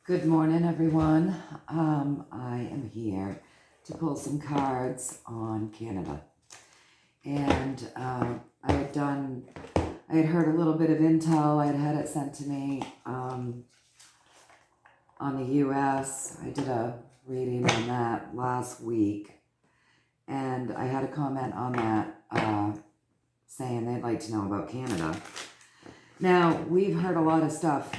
Good morning, everyone. I am here to pull some cards on Canada. And I had heard a little bit of intel. I had it sent to me on the US. I did a reading on that last week. And I had a comment on that saying they'd like to know about Canada. Now, we've heard a lot of stuff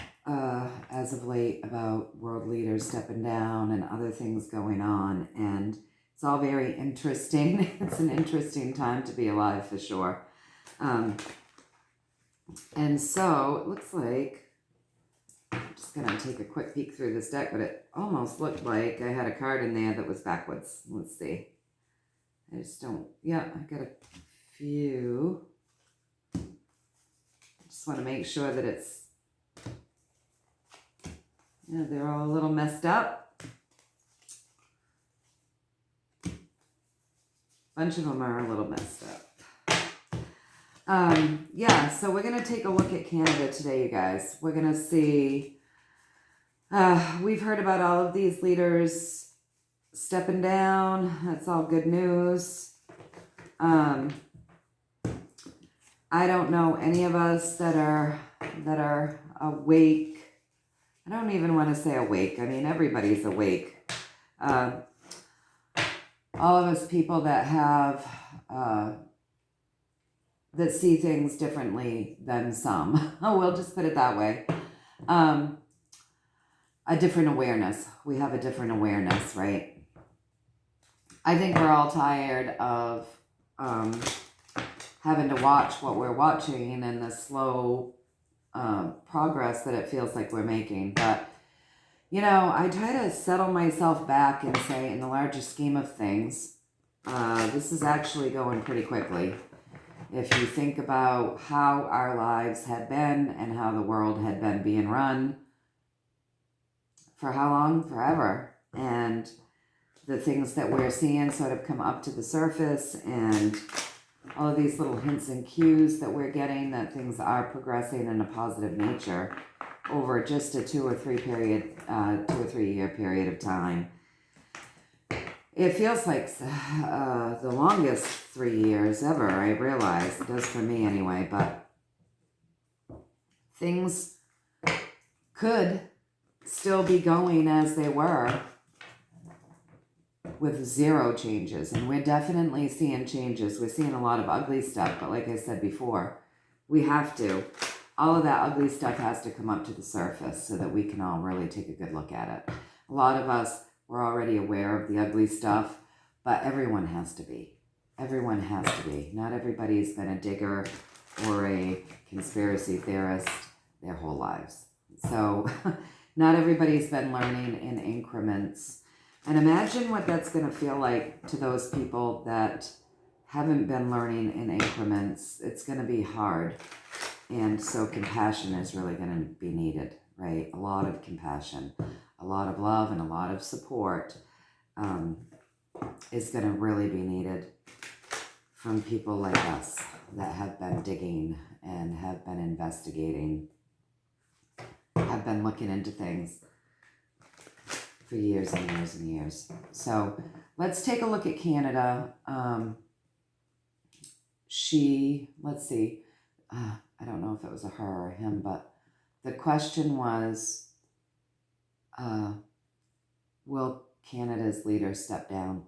as of late about world leaders stepping down and other things going on, and it's all very interesting. It's an interesting time to be alive for sure. And so it looks like, I'm just going to take a quick peek through this deck, but it almost looked like I had a card in there that was backwards. Let's see. I just don't, yeah, I got a few. Just want to make sure that it's, yeah, they're all a little messed up. Bunch of them are a little messed up. Yeah, so we're going to take a look at Canada today, you guys. We're going to see, we've heard about all of these leaders stepping down. That's all good news. I don't know any of us that are awake. I don't even want to say awake. I mean, everybody's awake. All of us people that have, that see things differently than some. We'll just put it that way. A different awareness. We have a different awareness, right? I think we're all tired of having to watch what we're watching and the slow progress that it feels like we're making. But, you know, I try to settle myself back and say, in the larger scheme of things, this is actually going pretty quickly. If you think about how our lives had been and how the world had been being run for how long? Forever. And the things that we're seeing sort of come up to the surface, and all of these little hints and cues that we're getting that things are progressing in a positive nature over just a 2 or 3 year period of time. It feels like the longest 3 years ever, I realize. It does for me anyway, but things could still be going as they were with 0 changes. And we're definitely seeing changes. We're seeing a lot of ugly stuff, but like I said before, we have to. All of that ugly stuff has to come up to the surface so that we can all really take a good look at it. A lot of us, we're already aware of the ugly stuff, but everyone has to be. Everyone has to be. Not everybody's been a digger or a conspiracy theorist their whole lives. So not everybody's been learning in increments. And imagine what that's going to feel like to those people that haven't been learning in increments. It's going to be hard. And so compassion is really going to be needed, right? A lot of compassion, a lot of love, and a lot of support is going to really be needed from people like us that have been digging and have been investigating, have been looking into things for years and years and years. So let's take a look at Canada. Let's see, I don't know if it was a her or him, but the question was, will Canada's leader step down?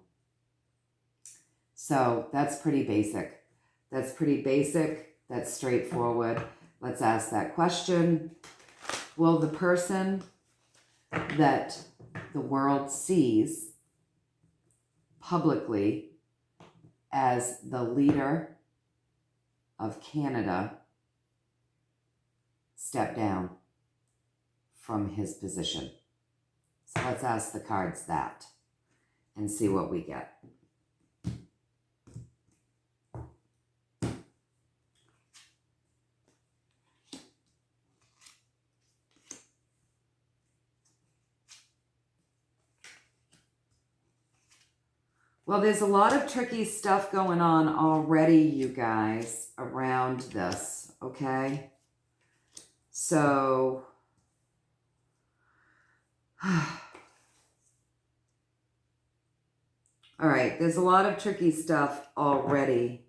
So that's pretty basic. That's pretty basic. That's straightforward. Let's ask that question. Will the person that the world sees publicly as the leader of Canada step down from his position? So let's ask the cards that and see what we get. Well, there's a lot of tricky stuff going on already, you guys, around this, okay? So All right, there's a lot of tricky stuff already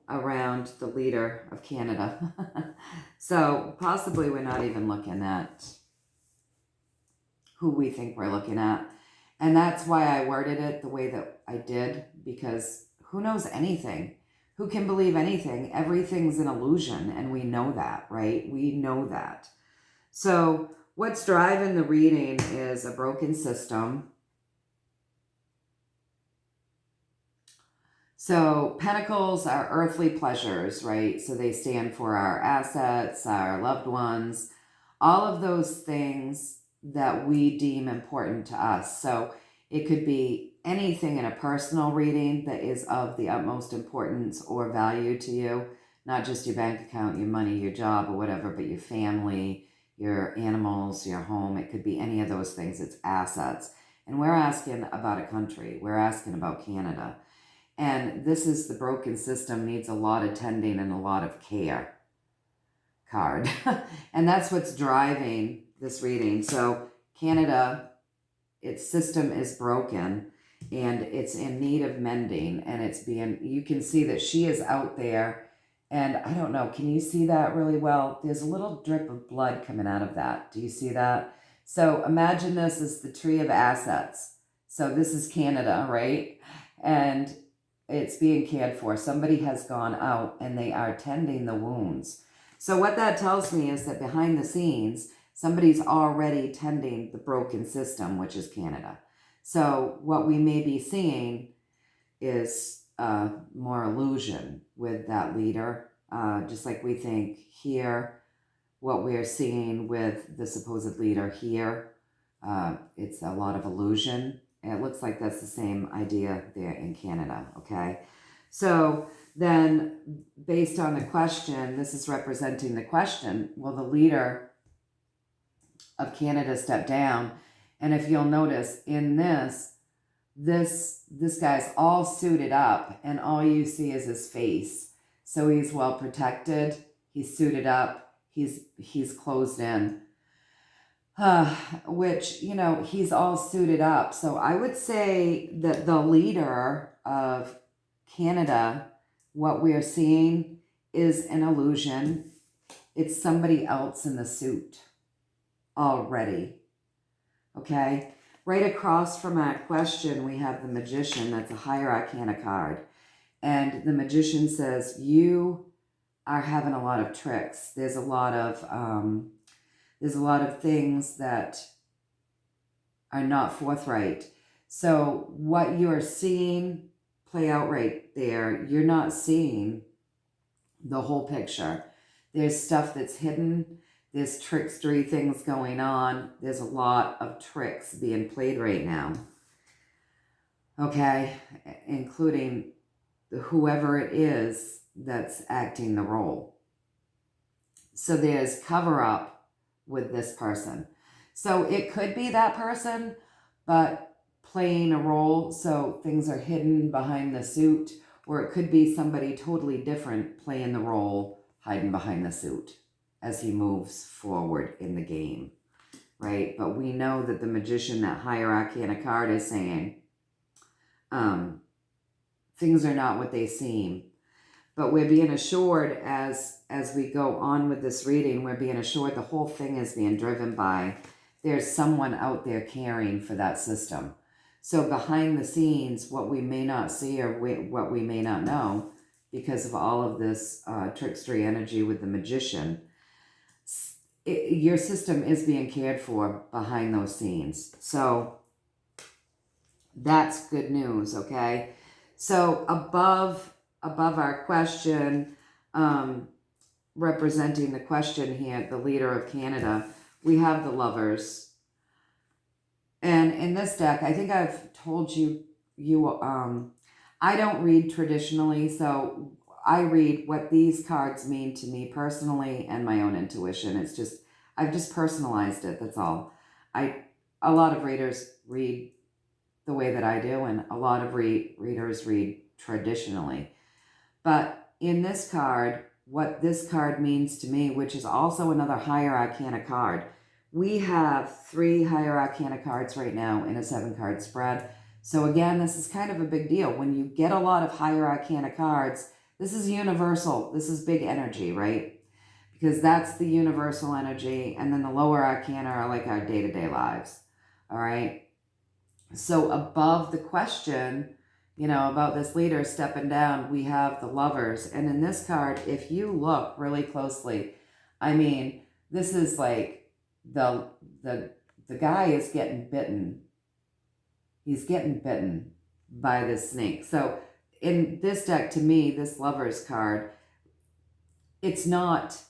around the leader of Canada. So possibly we're not even looking at who we think we're looking at. And that's why I worded it the way that I did, because who knows anything? Who can believe anything? Everything's an illusion, and we know that, right? We know that. So what's driving the reading is a broken system. So pentacles are earthly pleasures, right? So they stand for our assets, our loved ones, all of those things that we deem important to us. So it could be anything in a personal reading that is of the utmost importance or value to you, not just your bank account, your money, your job, or whatever, but your family, your animals, your home. It could be any of those things. It's assets. And we're asking about a country. We're asking about Canada. And this is the broken system needs a lot of tending and a lot of care card. And that's what's driving this reading. So Canada, its system is broken and it's in need of mending, and it's being, you can see that she is out there, and I don't know, can you see that really well? There's a little drip of blood coming out of that. Do you see that? So imagine this is the tree of assets. So this is Canada, right? And it's being cared for. Somebody has gone out and they are tending the wounds. So what that tells me is that behind the scenes, somebody's already tending the broken system, which is Canada. So what we may be seeing is more illusion with that leader. Just like we think here, what we're seeing with the supposed leader here, it's a lot of illusion. And it looks like that's the same idea there in Canada, okay? So then, based on the question, this is representing the question, will the leader of Canada step down? And if you'll notice in this guy's all suited up, and all you see is his face. So he's well protected, he's suited up, he's closed in. Which, you know, he's all suited up. So I would say that the leader of Canada, what we're seeing is an illusion. It's somebody else in the suit already. Okay? Right across from that question, we have the Magician. That's a higher arcana card. And the Magician says, you are having a lot of tricks. There's a lot of things that are not forthright. So what you're seeing play out right there, you're not seeing the whole picture. There's stuff that's hidden. There's trickstery things going on. There's a lot of tricks being played right now. Okay, including whoever it is that's acting the role. So there's cover up with this person. So it could be that person, but playing a role, so things are hidden behind the suit, or it could be somebody totally different playing the role, hiding behind the suit as he moves forward in the game, right? But we know that the Magician, that higher arcana card, is saying things are not what they seem. But we're being assured as we go on with this reading, we're being assured the whole thing is being driven by there's someone out there caring for that system. So behind the scenes, what we may not see or what we may not know, because of all of this trickstery energy with the Magician, your system is being cared for behind those scenes. So that's good news, okay? So above our question, representing the question here, the leader of Canada, we have the Lovers. And in this deck, I think I've told you, I don't read traditionally, so I read what these cards mean to me personally and my own intuition. It's just, I've just personalized it, that's all. A lot of readers read the way that I do, and a lot of readers read traditionally. But in this card, what this card means to me, which is also another higher arcana card, we have 3 higher arcana cards right now in a 7-card spread. So again, this is kind of a big deal. When you get a lot of higher arcana cards, this is universal. This is big energy, right? Because that's the universal energy. And then the lower arcana are like our day-to-day lives. All right. So above the question, about this leader stepping down, we have the Lovers. And in this card, if you look really closely, I mean, this is like the guy is getting bitten. He's getting bitten by this snake. So in this deck, to me, this Lovers card, it's not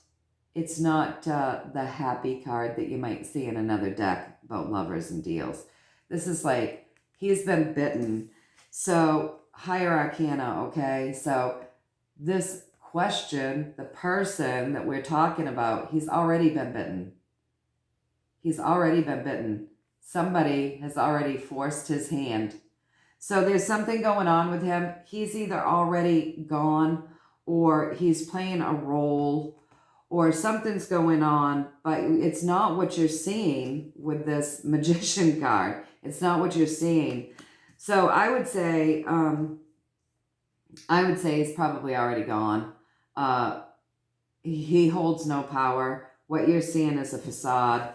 the happy card that you might see in another deck about lovers and deals. This is like, he's been bitten. So higher arcana, okay? So this question, the person that we're talking about, he's already been bitten. He's already been bitten. Somebody has already forced his hand. So there's something going on with him. He's either already gone or he's playing a role or something's going on, but it's not what you're seeing with this Magician card. It's not what you're seeing. So I would say he's probably already gone. He holds no power. What you're seeing is a facade.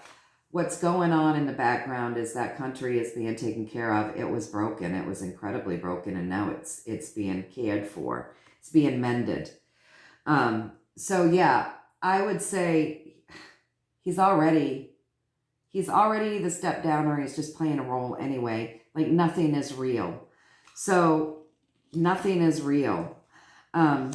What's going on in the background is that country is being taken care of. It was broken. It was incredibly broken, and now it's being cared for. It's being mended. So yeah, I would say he's already the step down, or he's just playing a role anyway. Like nothing is real. So nothing is real. In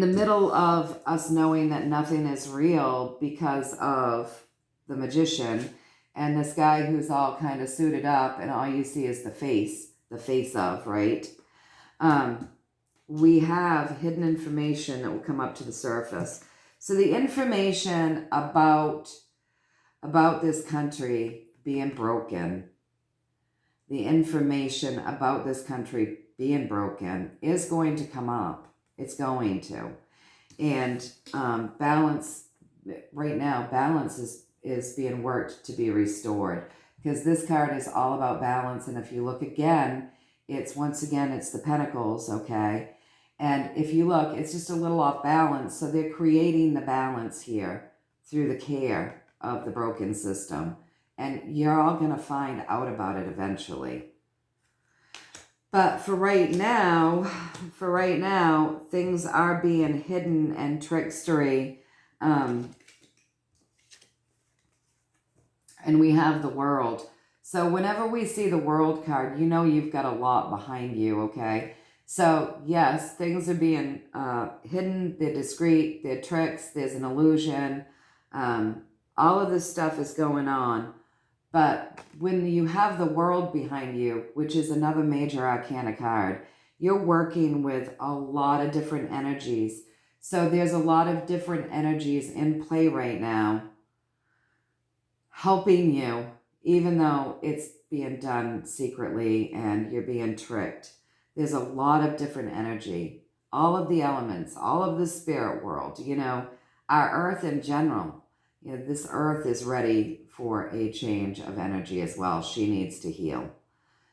the middle of us knowing that nothing is real because of the Magician and this guy who's all kind of suited up and all you see is the face of, right? We have hidden information that will come up to the surface. So the information about this country being broken, the information about this country being broken is going to come up. It's going to. And balance, right now, balance is being worked to be restored. Because this card is all about balance. And if you look again, it's the Pentacles, okay? And if you look, it's just a little off balance. So they're creating the balance here through the care of the broken system. And you're all going to find out about it eventually. But for right now, things are being hidden and trickstery. And we have the World. So whenever we see the World card, you've got a lot behind you, okay? So yes, things are being hidden, they're discreet, they're tricks, there's an illusion. All of this stuff is going on. But when you have the World behind you, which is another major arcana card, you're working with a lot of different energies. So there's a lot of different energies in play right now, helping you, even though it's being done secretly and you're being tricked. There's a lot of different energy, all of the elements, all of the spirit world, our earth in general. This earth is ready for a change of energy as well. She needs to heal.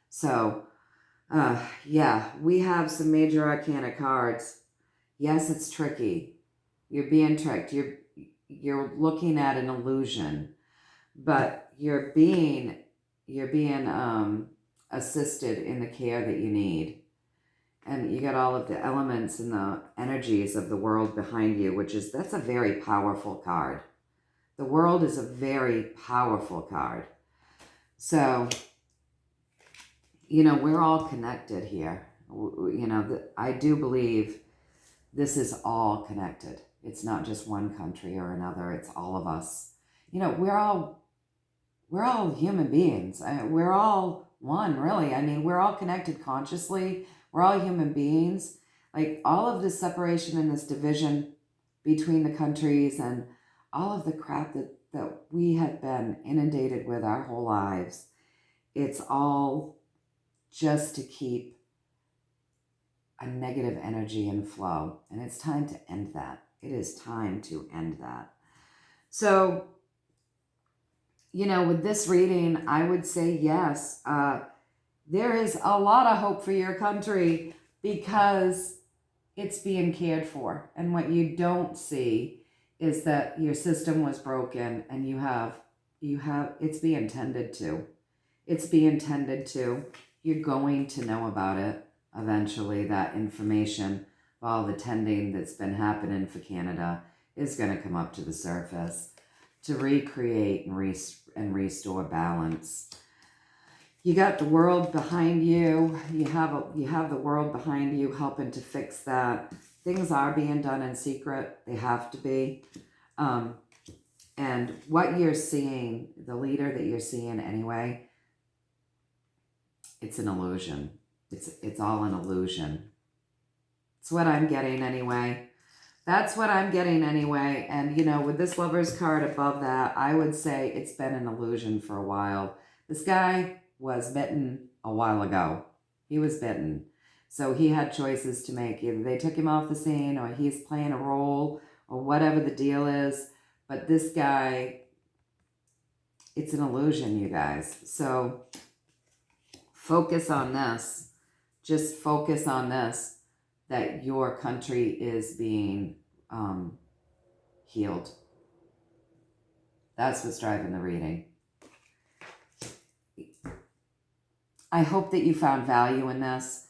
So, yeah, we have some major arcana cards. Yes, it's tricky. You're being tricked. You're looking at an illusion, but you're being assisted in the care that you need. And you got all of the elements and the energies of the World behind you, that's a very powerful card. The World is a very powerful card. So, we're all connected here. I do believe this is all connected. It's not just one country or another. It's all of us. We're all human beings. We're all one, really. We're all connected consciously. We're all human beings. Like all of this separation and this division between the countries and all of the crap that we have been inundated with our whole lives, it's all just to keep a negative energy and flow. And it's time to end that. It is time to end that. So with this reading, I would say yes. There is a lot of hope for your country because it's being cared for. And what you don't see is that your system was broken and it's being tended to. It's being tended to. You're going to know about it eventually. That information of all the tending that's been happening for Canada is going to come up to the surface to recreate and restore balance. You got the world behind you. You have the world behind you helping to fix that. Things are being done in secret. They have to be. And what you're seeing, the leader that you're seeing anyway, it's an illusion. It's all an illusion. It's what I'm getting anyway. That's what I'm getting anyway. And, with this Lover's card above that, I would say it's been an illusion for a while. This guy was bitten a while ago. He was bitten. So he had choices to make. Either they took him off the scene or he's playing a role or whatever the deal is. But this guy, it's an illusion, you guys. So focus on this. Just focus on this, that your country is being healed. That's what's driving the reading. I hope that you found value in this.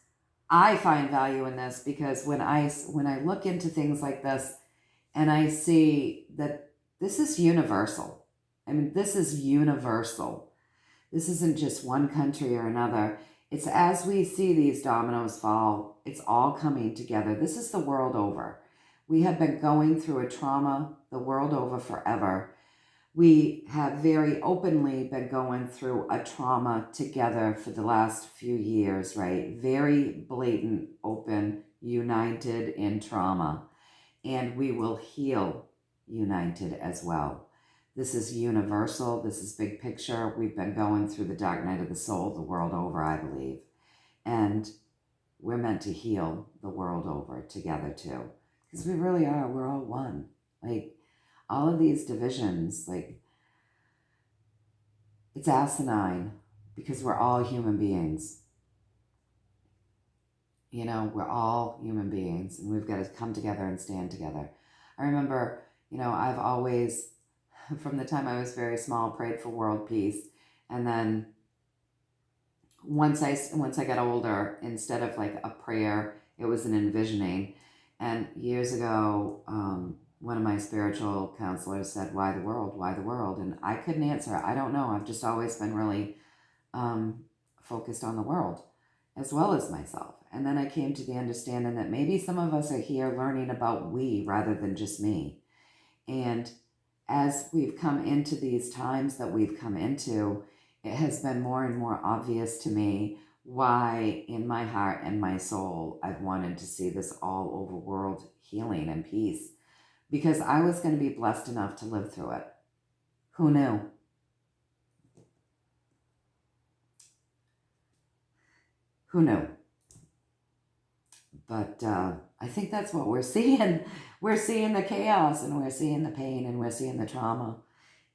I find value in this because when I look into things like this and I see that this is universal. I mean, this is universal. This isn't just one country or another. It's as we see these dominoes fall, it's all coming together. This is the world over. We have been going through a trauma the world over forever. We have very openly been going through a trauma together for the last few years, right? Very blatant, open, united in trauma. And we will heal united as well. This is universal. This is big picture. We've been going through the dark night of the soul the world over, I believe. And we're meant to heal the world over together too. Because we really are. We're all one. Like, all of these divisions, like, it's asinine because we're all human beings. We're all human beings and we've got to come together and stand together. I remember, I've always, from the time I was very small, prayed for world peace. And then once I got older, instead of like a prayer, it was an envisioning. And years ago, one of my spiritual counselors said, "Why the world? Why the world?" And I couldn't answer. I don't know. I've just always been really focused on the world as well as myself. And then I came to the understanding that maybe some of us are here learning about we rather than just me. And as we've come into these times that we've come into, it has been more and more obvious to me why in my heart and my soul I've wanted to see this all over world healing and peace, because I was going to be blessed enough to live through it. Who knew? Who knew? But I think that's what we're seeing. We're seeing the chaos and we're seeing the pain and we're seeing the trauma.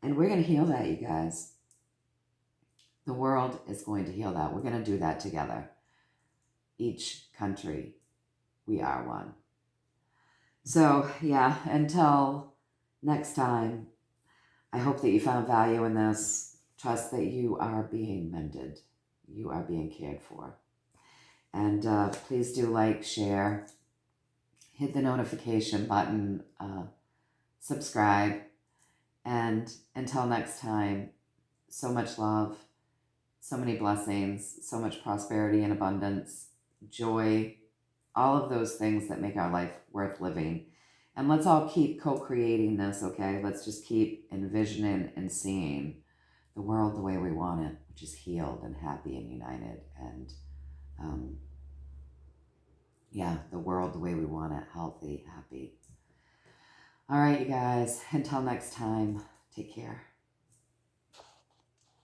And we're going to heal that, you guys. The world is going to heal that. We're going to do that together. Each country, we are one. So, yeah, until next time, I hope that you found value in this. Trust that you are being mended. You are being cared for. And please do like, share, hit the notification button, subscribe. And until next time, so much love, so many blessings, so much prosperity and abundance, joy, all of those things that make our life worth living. And let's all keep co-creating this, okay? Let's just keep envisioning and seeing the world the way we want it, which is healed and happy and united. And the world the way we want it, healthy, happy. All right, you guys, until next time, take care.